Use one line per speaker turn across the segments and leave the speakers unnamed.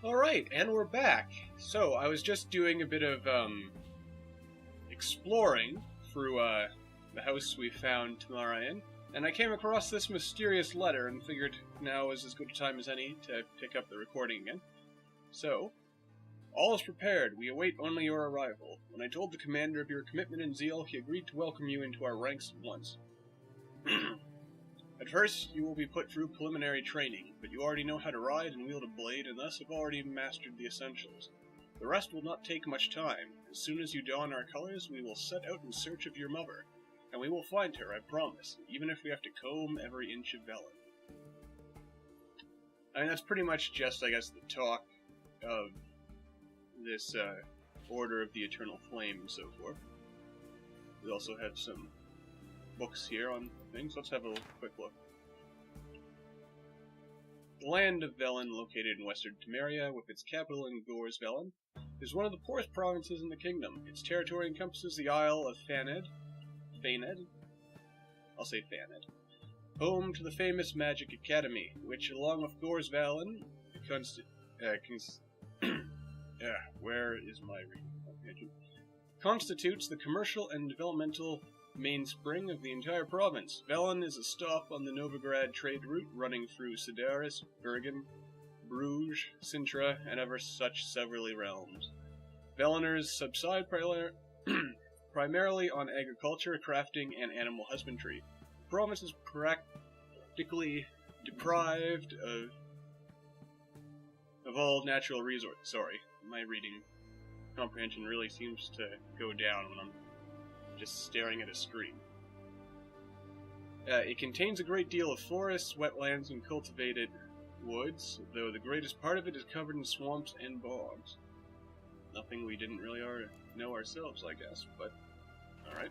Alright, and we're back. So, I was just doing a bit of, exploring through, the house we found Tamara in, and I came across this mysterious letter and figured now is as good a time as any to pick up the recording again. So, all is prepared. We await only your arrival. When I told the commander of your commitment and zeal, he agreed to welcome you into our ranks at once. At first, you will be put through preliminary training, but you already know how to ride and wield a blade and thus have already mastered the essentials. The rest will not take much time. As soon as you don our colors, we will set out in search of your mother. And we will find her, I promise, even if we have to comb every inch of Velen. I mean, that's pretty much just, I guess, the talk of this, Order of the Eternal Flame and so forth. We also have some books here on things. Let's have a quick look. The land of Velen, located in western Temeria, with its capital in Velen, is one of the poorest provinces in the kingdom. Its territory encompasses the Isle of Faned, I'll say Faned, home to the famous Magic Academy, which, along with Velen, where is my reading? Constitutes the commercial and developmental mainspring of the entire province. Velen is a stop on the Novigrad trade route running through Sidaris, Bergen, Bruges, Sintra, and ever such severally realms. Veleners subside primarily on agriculture, crafting, and animal husbandry. The province is practically deprived of all natural resources. Sorry, my reading comprehension really seems to go down when I'm just staring at a screen. It contains a great deal of forests, wetlands, and cultivated woods, though the greatest part of it is covered in swamps and bogs. Nothing we didn't really know ourselves, I guess, but alright.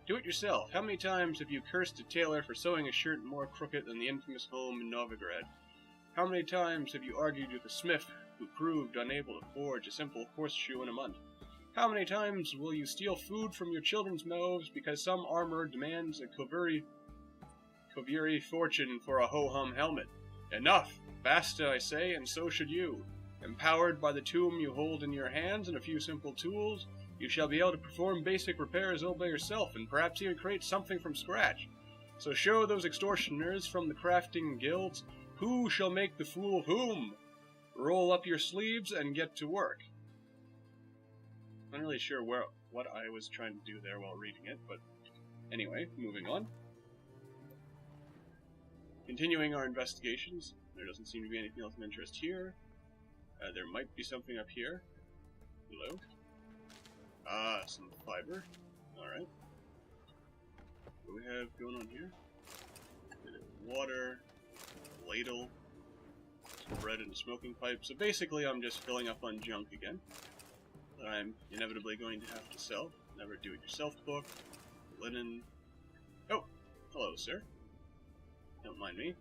Do it yourself. How many times have you cursed a tailor for sewing a shirt more crooked than the infamous home in Novigrad? How many times have you argued with a smith who proved unable to forge a simple horseshoe in a month? How many times will you steal food from your children's mouths because some armorer demands a Koviri fortune for a ho-hum helmet? Enough! Basta, I say, and so should you. Empowered by the tomb you hold in your hands and a few simple tools, you shall be able to perform basic repairs all by yourself, and perhaps even create something from scratch. So show those extortioners from the crafting guilds who shall make the fool of whom. Roll up your sleeves and get to work. I'm not really sure what I was trying to do there while reading it, but anyway, moving on. Continuing our investigations, there doesn't seem to be anything else of interest here. There might be something up here. Hello? Ah, some fiber. Alright. What do we have going on here? A bit of water, ladle, some bread and a smoking pipe. So basically I'm just filling up on junk again that I'm inevitably going to have to sell. Never do-it-yourself book, linen. Oh, hello, sir. Don't mind me.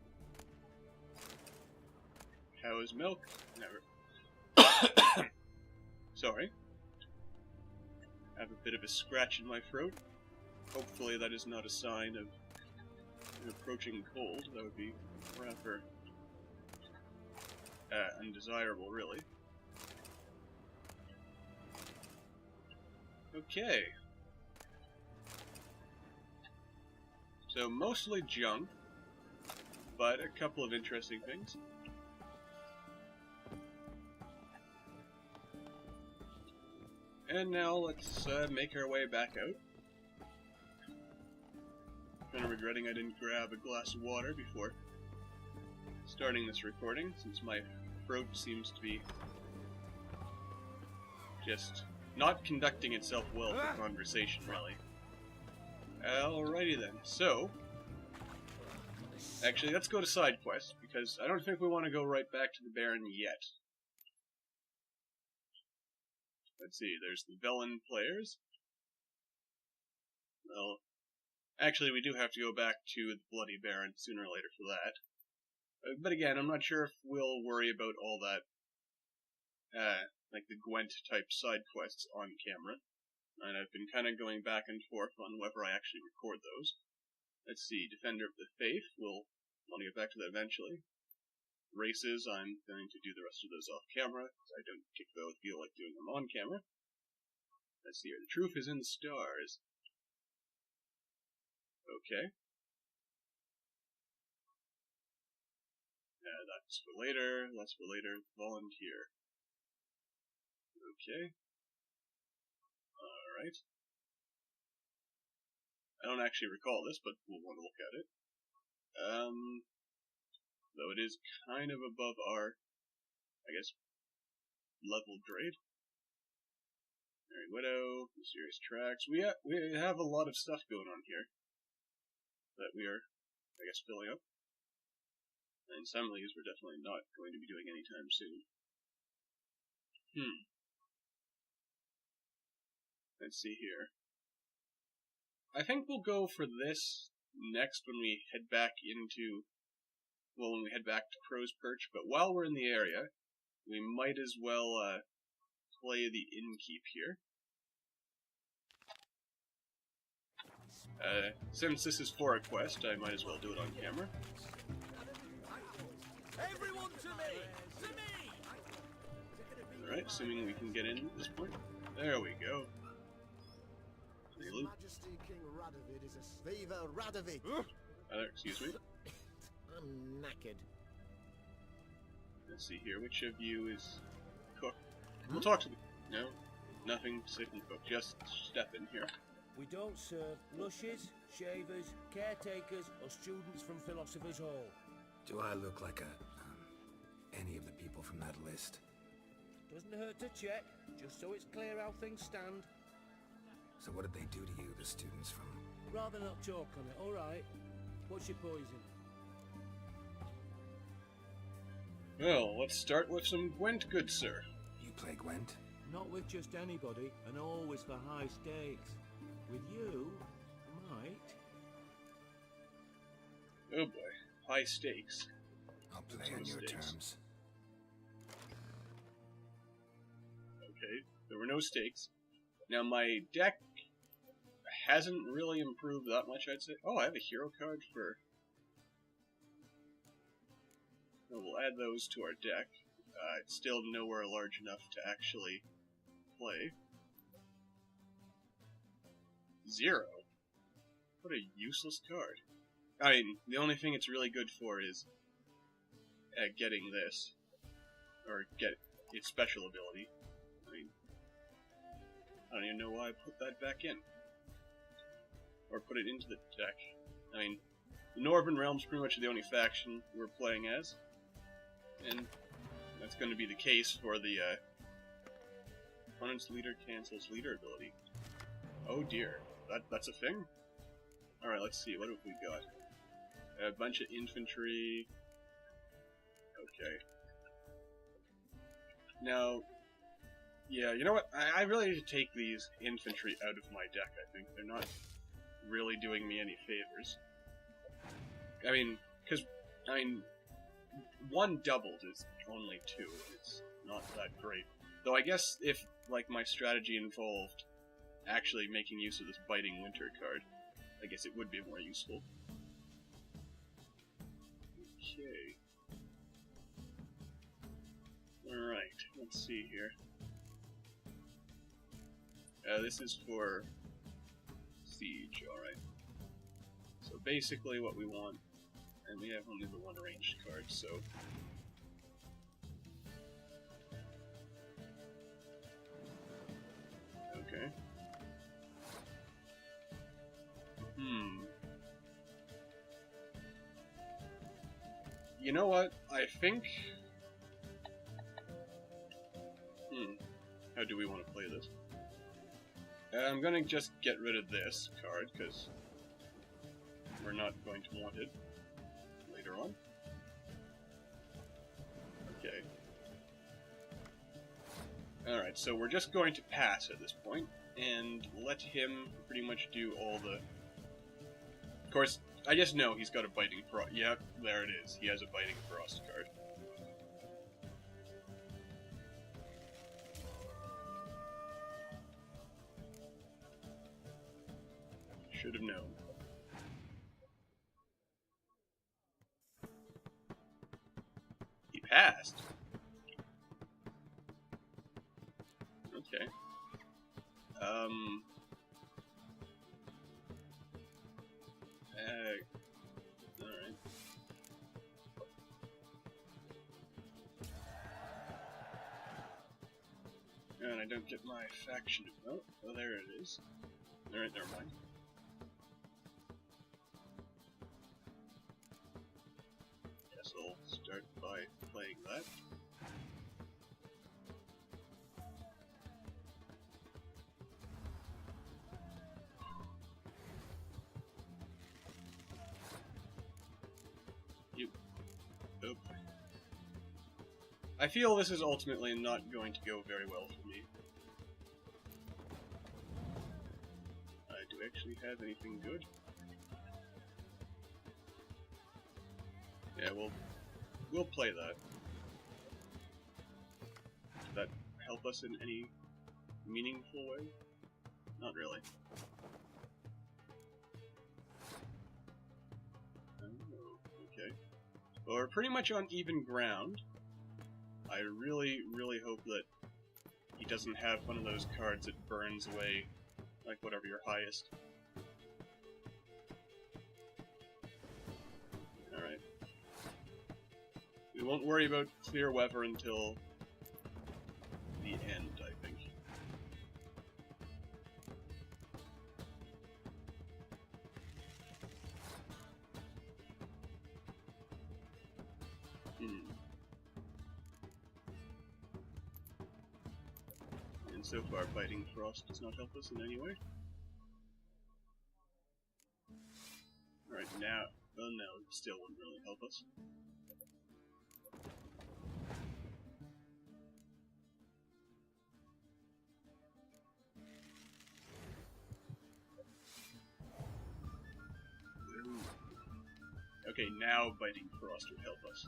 Cow's milk. Never. Sorry. I have a bit of a scratch in my throat. Hopefully that is not a sign of an approaching cold. That would be rather undesirable, really. Okay. So mostly junk, but a couple of interesting things. And now let's make our way back out. Kind of regretting I didn't grab a glass of water before starting this recording, since my throat seems to be just not conducting itself well for conversation, really. Alrighty then, so actually let's go to side quests, because I don't think we want to go right back to the Baron yet. Let's see, there's the Velen players. Well, actually we do have to go back to the Bloody Baron sooner or later for that. But again, I'm not sure if we'll worry about all that, like the Gwent-type side quests on camera. And I've been kind of going back and forth on whether I actually record those. Let's see, Defender of the Faith, we'll want to get back to that eventually. races, I'm going to do the rest of those off camera, because I don't particularly feel like doing them on camera. Let's see here. The truth is in the stars. Okay. That's for later. That's for later. Volunteer. Okay. Alright. I don't actually recall this, but we'll want to look at it. Though it is kind of above our, I guess, level grade. Mary Widow, Mysterious Tracks. We have a lot of stuff going on here that we are, I guess, filling up. And some of these we're definitely not going to be doing anytime soon. Let's see here. I think we'll go for this next when we head back into, well, when we head back to Crow's Perch, but while we're in the area, we might as well play the Innkeep here. Since this is for a quest, I might as well do it on camera.
Everyone to me! To me!
Alright, assuming we can get in at this point. There we go.
His Majesty King Radovid is a Viva Radovid!
Excuse me.
I'm knackered.
Let's see here, which of you is cook? We'll talk to the... No, nothing to say from cook, just step in here.
We don't serve lushes, shavers, caretakers, or students from Philosopher's Hall.
Do I look like any of the people from that list?
Doesn't hurt to check, just so it's clear how things stand.
So what did they do to you, the students from...
Rather not talk on it, alright. What's your poison?
Well, let's start with some Gwent, good sir.
You play Gwent?
Not with just anybody, and always for high stakes. With you, I might.
Oh boy, high stakes.
I'll play on your terms.
Okay, there were no stakes. Now my deck hasn't really improved that much, I'd say. Oh, I have a hero card for... Well, we'll add those to our deck. It's still nowhere large enough to actually play. 0. What a useless card. I mean, the only thing it's really good for is getting this. Or get its special ability. I mean, I don't even know why I put that back in. Or put it into the deck. I mean, the Northern Realm's pretty much the only faction we're playing as. And that's going to be the case for the opponent's leader cancels leader ability. Oh dear, that's a thing? Alright, let's see, what have we got? A bunch of infantry. Okay. Now, yeah, you know what? I really need to take these infantry out of my deck, I think. They're not really doing me any favors. I mean, because, one doubled is only 2. It's not that great. Though I guess if, like, my strategy involved actually making use of this Biting Winter card, I guess it would be more useful. Okay. Alright, let's see here. This is for Siege, alright. So basically what we want, and we have only the one ranged card, so... Okay. You know what? I think... How do we want to play this? I'm gonna just get rid of this card, because we're not going to want it later on. Okay. Alright, so we're just going to pass at this point, and let him pretty much do all the... Of course, I just know he's got a Biting Frost. Yep, there it is. He has a Biting Frost card. Should have known. Okay. Alright. And I don't get my faction. Oh, there it is. Alright, never mind. Guess I'll start by playing that. Oop. I feel this is ultimately not going to go very well for me. Do I actually have anything good? Yeah, we'll play that. Does that help us in any meaningful way? Not really. Oh, okay. Well, we're pretty much on even ground. I really, really hope that he doesn't have one of those cards that burns away, like, whatever your highest. Alright. We won't worry about clear weather until the end, I think. And so far, Biting Frost does not help us in any way. Alright, now... oh no, it still wouldn't really help us. Okay, now Biting Frost would help us.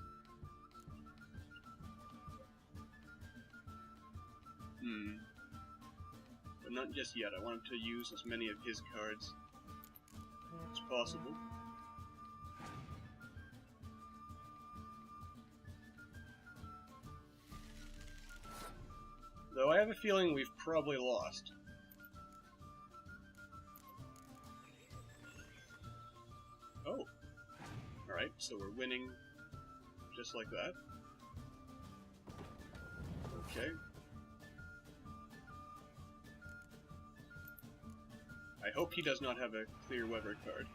But not just yet. I want to use as many of his cards as possible. Though I have a feeling we've probably lost. Oh. Alright, so we're winning just like that. Okay. I hope he does not have a clear weather card.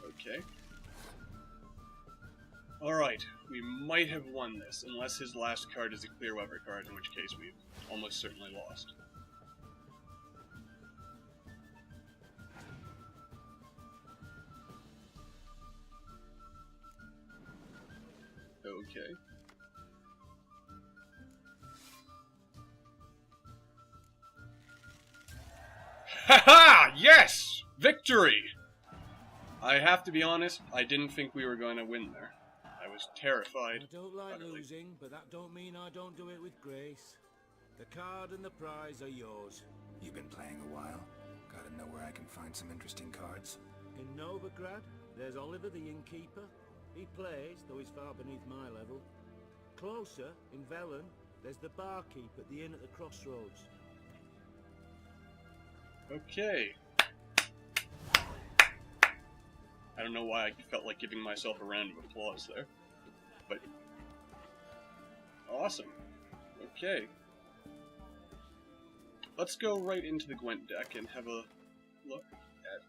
Okay. Alright, we might have won this, unless his last card is a clear weather card, in which case we've almost certainly lost. Okay. Haha! Yes! Victory! I have to be honest, I didn't think we were going to win there. I was terrified.
I don't like losing, but that don't mean I don't do it with grace. The card and the prize are yours.
You've been playing a while. Gotta know where I can find some interesting cards.
In Novigrad, there's Oliver the innkeeper. He plays, though he's far beneath my level. Closer, in Velen, there's the barkeep at the inn at the crossroads.
Okay. I don't know why I felt like giving myself a round of applause there. But... awesome. Okay. Let's go right into the Gwent deck and have a look at...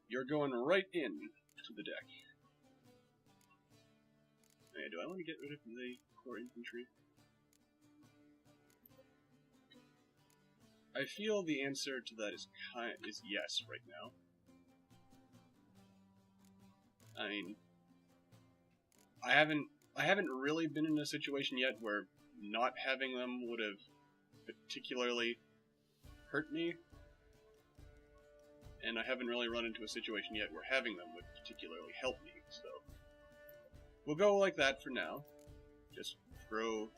You're going right in to the deck. Hey, do I want to get rid of the core infantry? I feel the answer to that is yes right now. I mean, I haven't really been in a situation yet where not having them would have particularly hurt me, and I haven't really run into a situation yet where having them would particularly help me. So we'll go like that for now. Just throw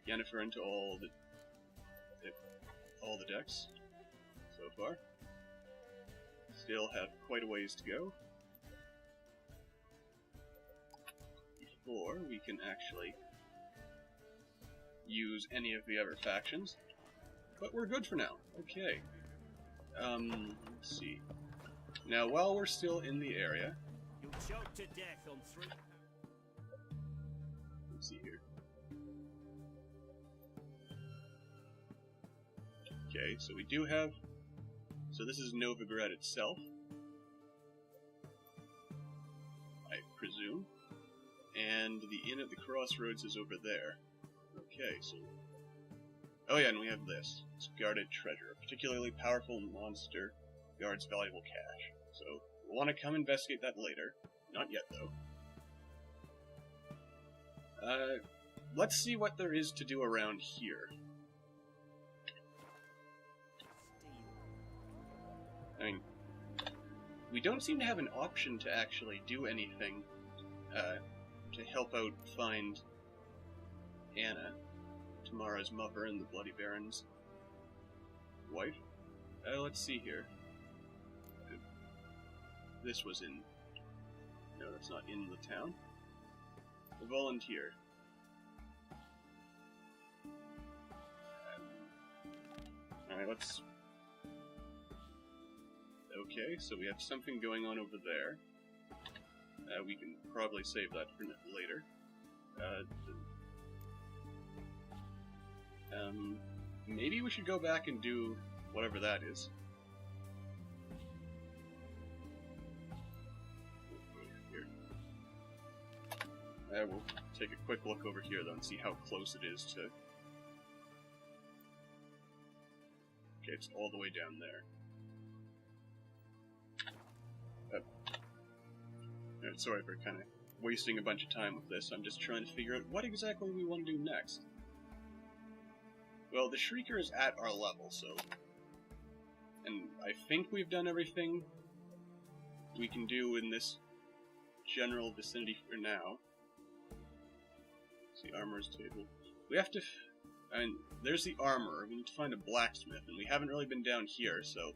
Yennefer into all the decks so far. Still have quite a ways to go. before we can actually use any of the other factions. But we're good for now. Okay. Let's see. Now, while we're still in the area...
You'll choke to death on 3.
Let's see here. Okay, so we do have... So this is Novigrad itself, I presume. And the inn at the crossroads is over there. Okay, so... Oh yeah, and we have this. It's guarded treasure. A particularly powerful monster guards valuable cash. So, we'll want to come investigate that later. Not yet, though. Let's see what there is to do around here. I mean, we don't seem to have an option to actually do anything to help out find Anna, Tamara's mother and the Bloody Baron's wife. Let's see here. This was in... No, that's not in the town. A volunteer. Alright, let's... Okay, so we have something going on over there. We can probably save that for later. Maybe we should go back and do whatever that is. Here. We'll take a quick look over here, though, and see how close it is to... Okay, it's all the way down there. Sorry for kind of wasting a bunch of time with this. I'm just trying to figure out what exactly we want to do next. Well, the Shrieker is at our level, so... And I think we've done everything we can do in this general vicinity for now. Let's see, armorer's table. We have to... I mean, there's the armorer. We need to find a blacksmith, and we haven't really been down here, so...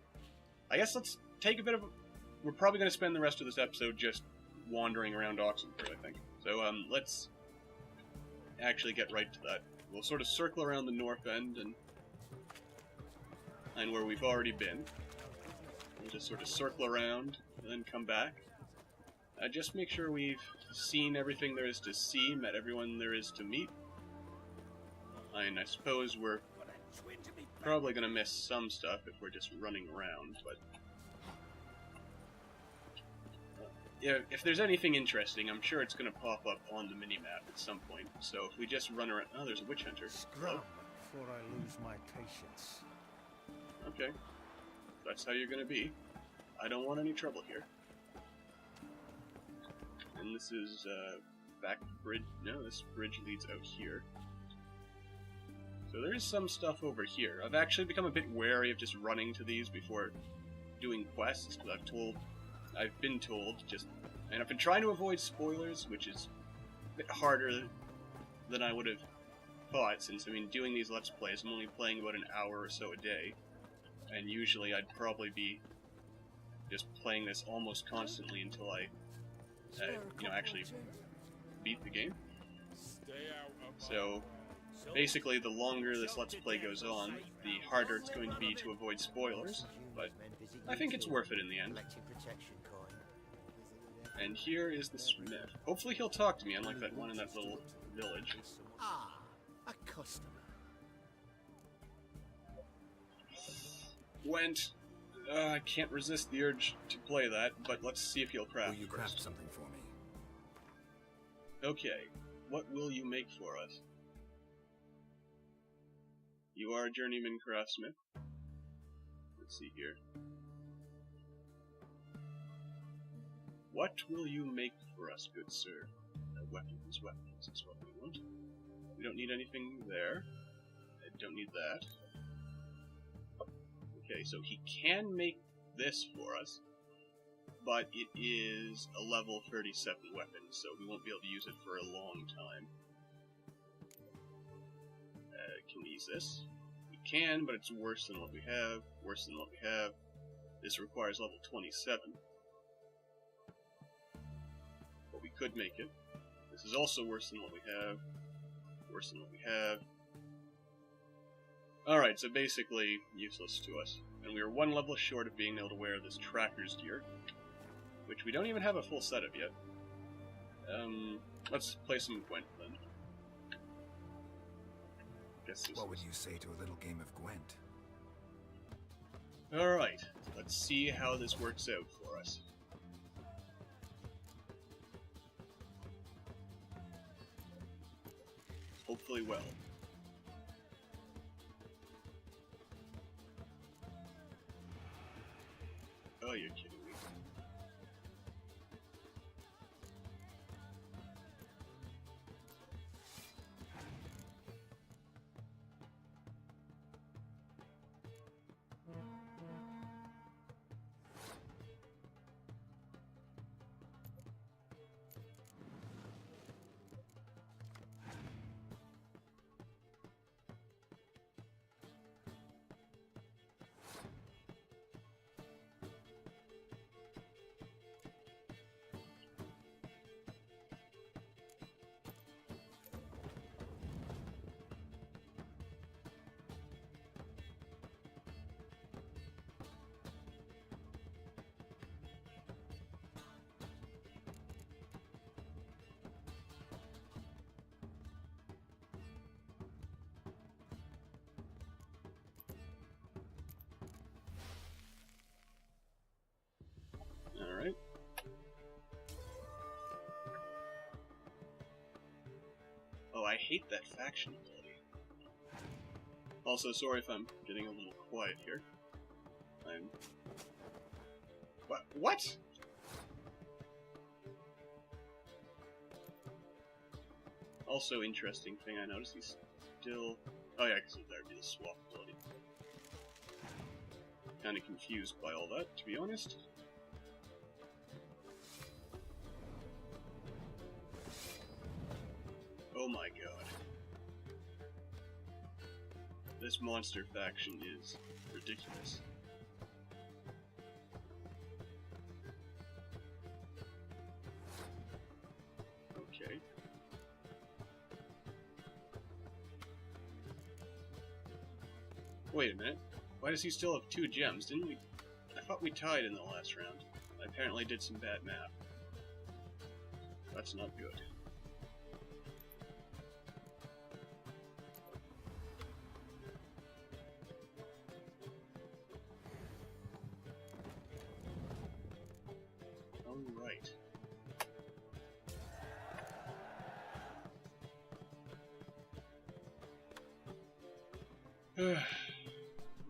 I guess let's take a bit of a... We're probably going to spend the rest of this episode just wandering around Oxenford, I think. So, let's actually get right to that. We'll sort of circle around the north end and where we've already been. We'll just sort of circle around and then come back. Just make sure we've seen everything there is to see, met everyone there is to meet. And I suppose we're probably going to miss some stuff if we're just running around, but... Yeah, if there's anything interesting, I'm sure it's going to pop up on the minimap at some point. So if we just run around... Oh, there's a witch hunter.
Scrum before I lose my patience.
Okay. That's how you're going to be. I don't want any trouble here. And this is, back bridge... No, this bridge leads out here. So there is some stuff over here. I've actually become a bit wary of just running to these before doing quests, because I've been told, and I've been trying to avoid spoilers, which is a bit harder than I would have thought, since, I mean, doing these Let's Plays, I'm only playing about an hour or so a day, and usually I'd probably be just playing this almost constantly until I, actually beat the game. So, basically, the longer this Let's Play goes on, the harder it's going to be to avoid spoilers, but I think it's worth it in the end. And here is the smith. Hopefully he'll talk to me, unlike that one in that little village.
Ah, a customer.
Went. I can't resist the urge to play that, but let's see if he'll craft.
Will you craft something for me?
Okay, what will you make for us? You are a journeyman craftsmith. Let's see here. What will you make for us, good sir? Weapons is what we want. We don't need anything there. I don't need that. Okay, so he can make this for us, but it is a level 37 weapon, so we won't be able to use it for a long time. Can we use this? We can, but it's worse than what we have. Worse than what we have. This requires level 27. But we could make it. This is also worse than what we have. Worse than what we have. Alright, so basically useless to us. And we are one level short of being able to wear this tracker's gear, which we don't even have a full set of yet. Let's play some Gwent then.
What would you say to a little game of Gwent?
Alright, let's see how this works out for us. Hopefully well. Oh, you're kidding me. Alright. Oh, I hate that faction ability. Also, sorry if I'm getting a little quiet here. What? Also, interesting thing I noticed, he's still... Oh yeah, because there'd be the swap ability. Kinda confused by all that, to be honest. Oh my god. This monster faction is ridiculous. Okay. Wait a minute. Why does he still have 2 gems? Didn't we... I thought we tied in the last round. I apparently did some bad math. That's not good. Alright.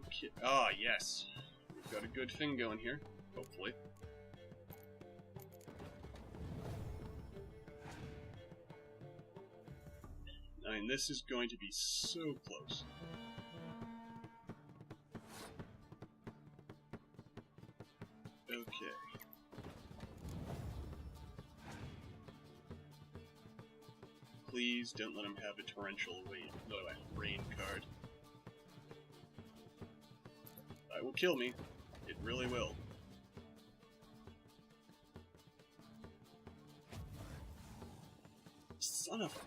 Okay. Ah, yes. We've got a good thing going here, hopefully. I mean, this is going to be so close. Okay. Please don't let him have a torrential rain card. It will kill me. It really will. Son of a...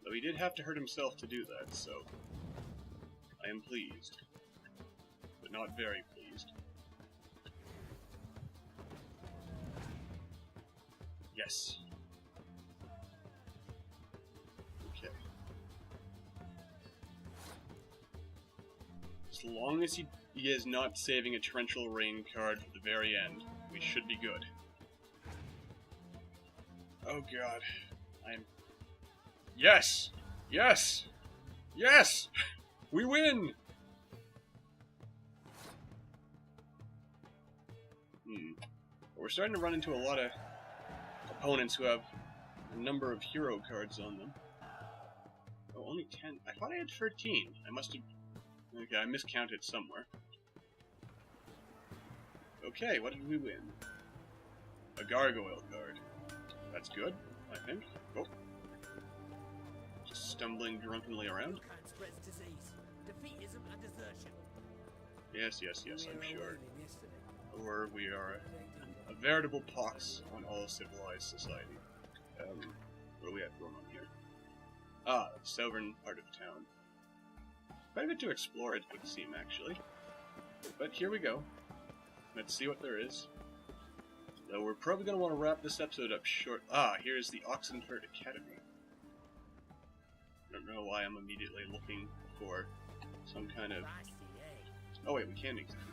Though he did have to hurt himself to do that, so... I am pleased. But not very pleased. Yes. Okay. As long as he is not saving a torrential rain card for the very end, we should be good. Oh god. I'm... Yes! Yes! Yes! We win! We're starting to run into a lot of opponents who have a number of hero cards on them. Oh, only 10. I thought I had 13. I must have... Okay, I miscounted somewhere. Okay, what did we win? A gargoyle card. That's good, I think. Oh. Just stumbling drunkenly around. Yes, I'm sure. Or we are A veritable pox on all civilized society. What do we have going on here? Ah, the southern part of town. Quite a bit to explore, it would seem, actually. But here we go. Let's see what there is. Though we're probably going to want to wrap this episode up short. Ah, here's the Oxenford Academy. I don't know why I'm immediately looking for some kind of... Oh wait, we can examine.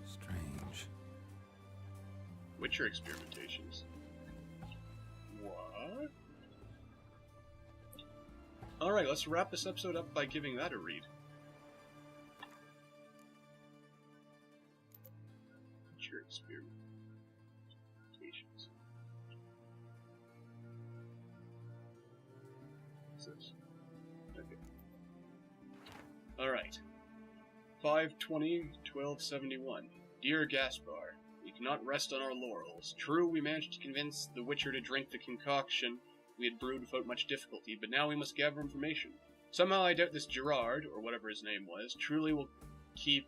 Strange.
Witcher experimentations. What? Alright, let's wrap this episode up by giving that a read. Witcher experimentations. What's this? Okay. Alright. 5/20/1271. Dear Gaspar, we cannot rest on our laurels. True, we managed to convince the Witcher to drink the concoction we had brewed without much difficulty, but now we must gather information. Somehow I doubt this Gerard, or whatever his name was, truly will keep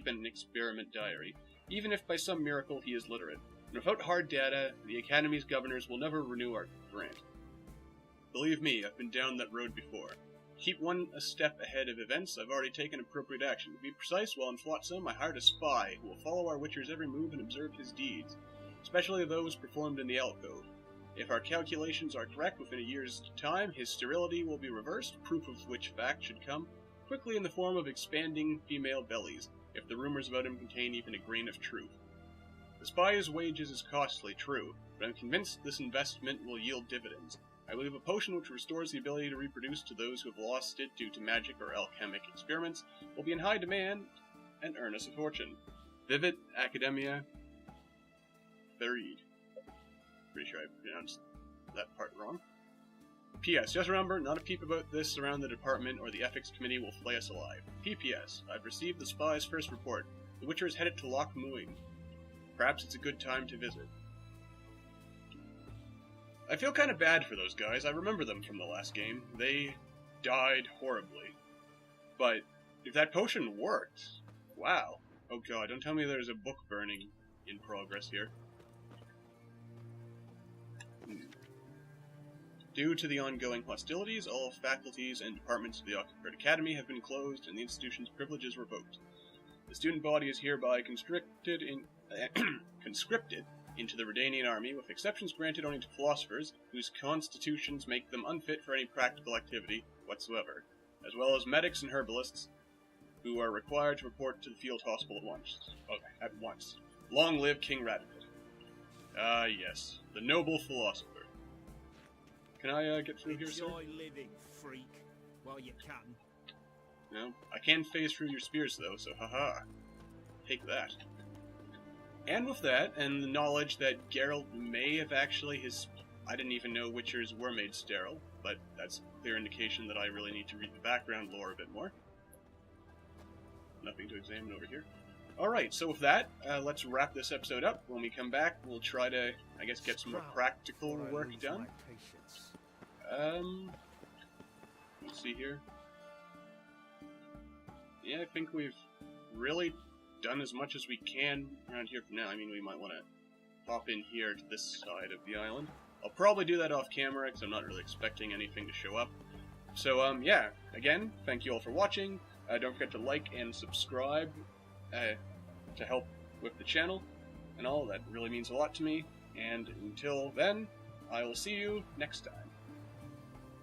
an experiment diary, even if by some miracle he is literate. And without hard data, the Academy's governors will never renew our grant. Believe me, I've been down that road before. Keep one a step ahead of events, I've already taken appropriate action. To be precise, while in Flotsam, I hired a spy who will follow our Witcher's every move and observe his deeds, especially those performed in the alcove. If our calculations are correct, within a year's time, his sterility will be reversed, proof of which fact should come quickly in the form of expanding female bellies, if the rumors about him contain even a grain of truth. The spy's wages is costly, true, but I'm convinced this investment will yield dividends. I believe a potion which restores the ability to reproduce to those who have lost it due to magic or alchemic experiments will be in high demand and earn us a fortune. Vivid Academia Therid. Pretty sure I pronounced that part wrong. P.S. Just remember, not a peep about this around the department or the ethics committee will flay us alive. P.P.S. I've received the spy's first report. The Witcher is headed to Loch Muing. Perhaps it's a good time to visit. I feel kind of bad for those guys. I remember them from the last game. They died horribly. But if that potion worked, wow. Oh god, don't tell me there's a book burning in progress here. Due to the ongoing hostilities, all faculties and departments of the Oxenford Academy have been closed and the institution's privileges revoked. The student body is hereby conscripted into the Redanian army, with exceptions granted only to philosophers, whose constitutions make them unfit for any practical activity whatsoever, as well as medics and herbalists, who are required to report to the field hospital at once. Long live King Radovit. Ah, yes, the noble philosopher. Can I get through here, sir?
Enjoy living, freak, while you can.
No, I can phase through your spears, though, so haha. Take that. And with that, and the knowledge that Geralt may have actually I didn't even know Witchers were made sterile, but that's a clear indication that I really need to read the background lore a bit more. Nothing to examine over here. Alright, so with that, let's wrap this episode up. When we come back, we'll try to, I guess, get some more practical work done. Let's see here. Yeah, I think we've really done as much as we can around here for now. I mean, we might want to pop in here to this side of the island. I'll probably do that off camera, because I'm not really expecting anything to show up. So, yeah, again, thank you all for watching. Don't forget to like and subscribe to help with the channel and all. That really means a lot to me. And until then, I will see you next time.